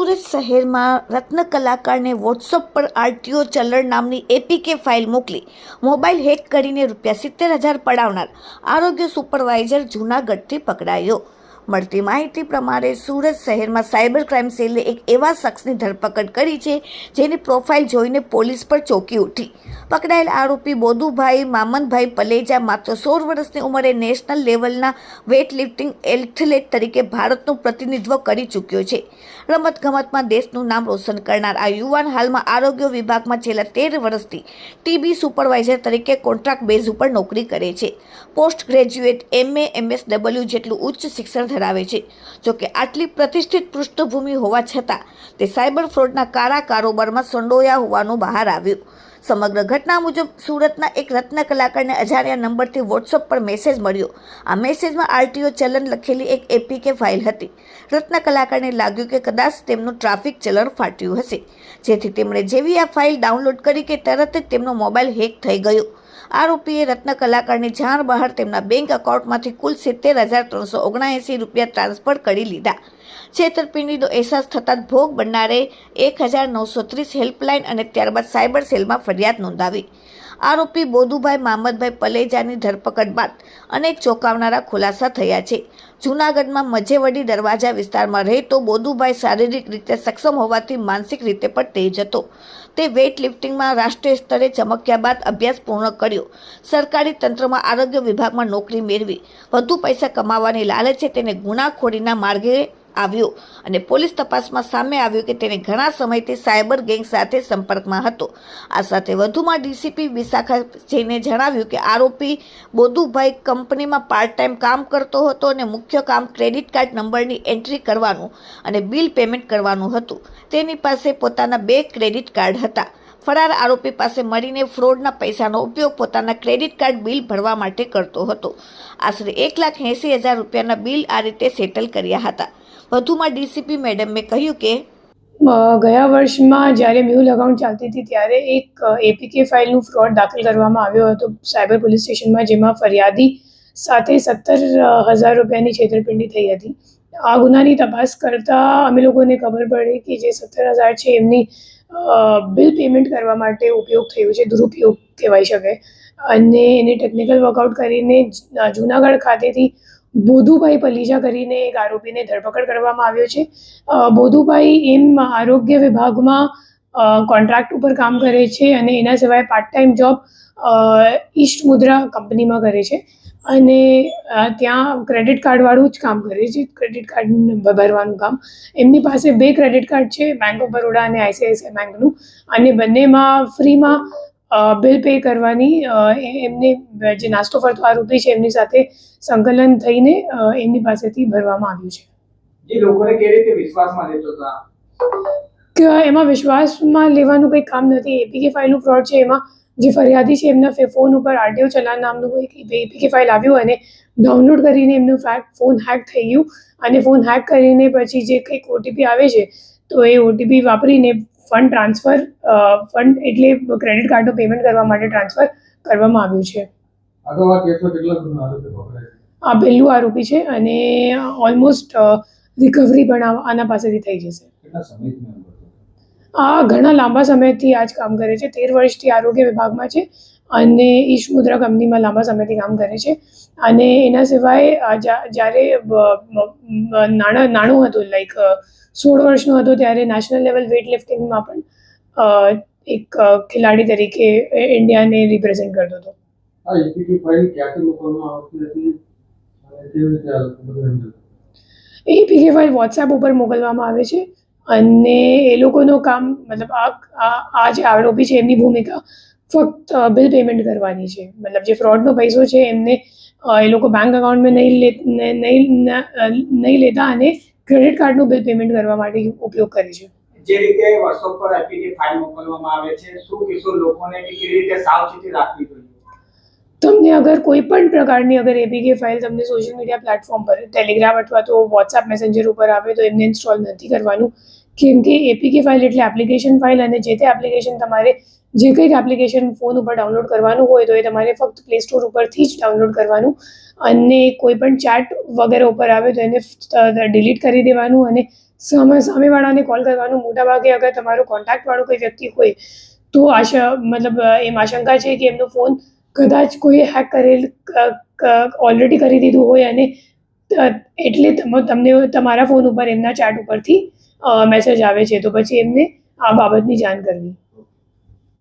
સુરત શહેરમાં રત્ન કલાકારને વોટ્સઅપ પર આરટીઓ ચલણ નામની એપીકે ફાઇલ મોકલી મોબાઈલ હેક કરીને ₹70,000 પડાવનાર આરોગ્ય સુપરવાઇઝર જૂનાગઢથી પકડાયો। મળતી માહિતી પ્રમાણે સુરત શહેરમાં સાયબર ક્રાઇમ સેલે એક એવા શખ્સની ધરપકડ કરી છે જેની પ્રોફાઇલ જોઈને પોલીસ પર ચોંકી ઉઠી। પકડાયેલ આરોપી બોદુભાઈ મામનભાઈ પલેજા માત્ર 16 વર્ષની ઉંમરે નેશનલ લેવલના વેઇટ લિફ્ટિંગ એથ્લેટ તરીકે ભારતનું પ્રતિનિધિત્વ કરી ચૂક્યો છે। રમતગમતમાં દેશનું નામ રોશન કરનાર આ યુવાન હાલમાં આરોગ્ય વિભાગમાં છેલ્લા 13 વર્ષથી ટીબી સુપરવાઇઝર તરીકે કોન્ટ્રાક્ટ બેઝ ઉપર નોકરી કરે છે। પોસ્ટ ગ્રેજ્યુએટ MA MSW જેટલું ઉચ્ચ શિક્ષણ ધરાવે છે। જોકે આટલી પ્રતિષ્ઠિત પૃષ્ઠભૂમિ હોવા છતાં તે સાયબર ફ્રોડના કાળા કારોબારમાં સંડોયા હોવાનું બહાર આવ્યું। સમગ્ર ઘટના મુજબ સુરતના એક રત્ન કલાકારને અજાણ્યા નંબરથી વોટ્સઅપ પર મેસેજ મળ્યો। આ મેસેજમાં આરટીઓ ચલણ લખેલી એક એપીકે ફાઇલ હતી। રત્ન કલાકારને લાગ્યું કે કદાચ તેમનું ટ્રાફિક ચલણ ફાટ્યું હશે, જેથી તેમણે જેવી આ ફાઇલ ડાઉનલોડ કરી કે તરત જ તેમનો મોબાઈલ હેક થઈ ગયો। આરોપીએ રત્ન કલાકારની જાણ બહાર તેમના બેંક એકાઉન્ટમાંથી કુલ ₹70,379 ટ્રાન્સફર કરી લીધા। છેતરપિંડીનો અહેસાસ થતાં જ ભોગ બનનારે 1930 હેલ્પલાઇન અને ત્યારબાદ સાયબર સેલમાં ફરિયાદ નોંધાવી। આરોપી બોદુભાઈ મામદભાઈ પલેજાની ધરપકડ બાદ અનેક ચોંકાવનારા ખુલાસા થયા છે। જૂનાગઢમાં મજેવડી દરવાજા વિસ્તારમાં રહેતો બોદુભાઈ શારીરિક રીતે સક્ષમ હોવાથી માનસિક રીતે પણ તેજ હતો। તે વેઇટ લિફ્ટિંગમાં રાષ્ટ્રીય સ્તરે ચમક્યા બાદ અભ્યાસ પૂર્ણ કર્યો। સરકારી તંત્રમાં આરોગ્ય વિભાગમાં નોકરી મેળવી વધુ પૈસા કમાવાની લાલચે તેને ગુનાખોરીના માર્ગે આવ્યો અને પોલીસ તપાસમાં સામે આવ્યું કે તેને ઘણા સમયથી સાયબર ગેંગ સાથે સંપર્કમાં હતો। આ સાથે વધુમાં ડીસીપી વિશાખા જૈને જણાવ્યું કે આરોપી બોદુભાઈ કંપનીમાં પાર્ટ ટાઈમ કામ કરતો હતો અને મુખ્ય કામ ક્રેડિટ કાર્ડ નંબરની એન્ટ્રી કરવાનું અને બિલ પેમેન્ટ કરવાનું હતું। તેની પાસે પોતાના 2 ક્રેડિટ કાર્ડ હતા। ફરાર આરોપી પાસે મળીને ફ્રોડના પૈસાનો ઉપયોગ પોતાના ક્રેડિટ કાર્ડ બિલ ભરવા માટે કરતો હતો। આશરે ₹1,80,000 બિલ આ રીતે સેટલ કર્યા હતા। વધુમાં ડીસીપી મેડમે કહ્યું કે ગયા વર્ષમાં જ્યારે મ્યુલ અકાઉન્ટ ચાલતી હતી ત્યારે એક એપીકે ફાઇલનું ફ્રોડ દાખલ કરવામાં આવ્યો હતો સાયબર પોલીસ સ્ટેશનમાં, જેમાં ફરિયાદી સાથે ₹70,000ની છેતરપિંડી થઈ હતી। આ ગુનાની તપાસ કરતાં અમે લોકોને ખબર પડી કે જે 70,000 છે એમની બિલ પેમેન્ટ કરવા માટે ઉપયોગ થયો છે, દુરુપયોગ કહેવાય શકે। અને એને ટેકનિકલ વર્કઆઉટ કરીને જૂનાગઢ ખાતેથી બોદુભાઈ પલેજા કરીને એક આરોપીને ધરપકડ કરવામાં આવ્યો છે। બોદુભાઈ આરોગ્ય વિભાગમાં કોન્ટ્રાક્ટ ઉપર કામ કરે છે અને એના સિવાય પાર્ટ ટાઈમ જોબ ઈસ્ટ મુદ્રા કંપનીમાં કરે છે અને ત્યાં ક્રેડિટ કાર્ડવાળું જ કામ કરે છે, ક્રેડિટ કાર્ડ ભરવાનું કામ। એમની પાસે 2 ક્રેડિટ કાર્ડ છે, બેંક ઓફ બરોડા અને ICICI બેંકનું, અને બંનેમાં ફ્રીમાં બિલ પે કરવાની એમને જે નાસ્તો ફરતો આરોપી છે એમની સાથે સંકલન થઈને એમની પાસેથી ભરવામાં આવ્યું છે। જે લોકોને કેવી રીતે વિશ્વાસમાં લેતો હતા કે એમાં વિશ્વાસમાં લેવાનું કંઈ કામ નથી। એપીકે ફાઇલનું ફ્રોડ છે, એમાં જે ફરિયાદી છે એમના ફોન ઉપર આરટીઓ ચલાન નામનું કોઈ એપીકે ફાઇલ આવ્યું અને ડાઉનલોડ કરીને એમનું ફોન હેક થઈ ગયું અને ફોન હેક કરીને પછી જે કંઈક ઓટીપી આવે છે તો એ ઓટીપી વાપરીને ફંડ એટલે ક્રેડિટ કાર્ડનું પેમેન્ટ કરવા માટે ટ્રાન્સફર કરવામાં આવ્યું છે। આ પહેલું આરોપી છે અને ઓલમોસ્ટ રિકવરી પણ આના પાસેથી થઈ જશે। આ ઘણા લાંબા સમયથી આ જ કામ કરે છે, 13 વર્ષથી આરોગ્ય વિભાગમાં છે અને ઈસ્ટ મુદ્રા કંપનીમાં લાંબા સમયથી કામ કરે છે। અને એના સિવાય જ્યારે નાનો હતો, લાઈક 16 વર્ષનો હતો, ત્યારે નેશનલ લેવલ વેઇટ લિફ્ટિંગમાં પણ એક ખેલાડી તરીકે ઇન્ડિયાને રિપ્રેઝેન્ટ કરતો હતો। એપીકે ફાઇલ વોટ્સએપ ઉપર મોકલવામાં આવે છે અને એ લોકોનું કામ, મતલબ આ જે આરોપી છે એમની ભૂમિકા ફક્ત બિલ પેમેન્ટ કરવાની છે। મતલબ જે ફ્રોડનો પૈસો છે એમને એ લોકો બેંક એકાઉન્ટમાં નહીં લેતા અને ક્રેડિટ કાર્ડનું બિલ પેમેન્ટ કરવા માટે ઉપયોગ કરે છે। જે રીતે વોટ્સએપ પર એપીકે ફાઇલ મોકલવામાં આવે છે, શું કહેશો લોકોને કે કેવી રીતે સાવચેતી રાખવી જોઈએ? તમને અગર કોઈ પણ પ્રકારની એપીકે ફાઇલ તમને સોશિયલ મીડિયા પ્લેટફોર્મ પર, ટેલિગ્રામ અથવા તો વોટ્સએપ મેસેન્જર ઉપર આવે તો એમને ઇન્સ્ટોલ નથી કરવાનું, કેમ કે એપીકે ફાઇલ એટલે એપ્લિકેશન ફાઇલ અને જે તે એપ્લિકેશન તમારે જે કંઈક એપ્લિકેશન ફોન ઉપર ડાઉનલોડ કરવાનું હોય તો એ તમારે ફક્ત પ્લે સ્ટોર ઉપરથી જ ડાઉનલોડ કરવાનું અને કોઈ પણ ચેટ વગેરે ઉપર આવે તો એને ડિલીટ કરી દેવાનું અને સામેવાળાને કોલ કરવાનું મોટાભાગે અગર તમારો કોન્ટેક્ટવાળો કોઈ વ્યક્તિ હોય તો એમ આશંકા છે કે એમનો ફોન કદાચ કોઈ હેક ઓલરેડી કરી દીધું હોય અને એટલે તમને તમારા ફોન ઉપર એમના ચેટ ઉપરથી મેસેજ આવે છે, તો પછી એમને આ બાબતની જાણ કરવી.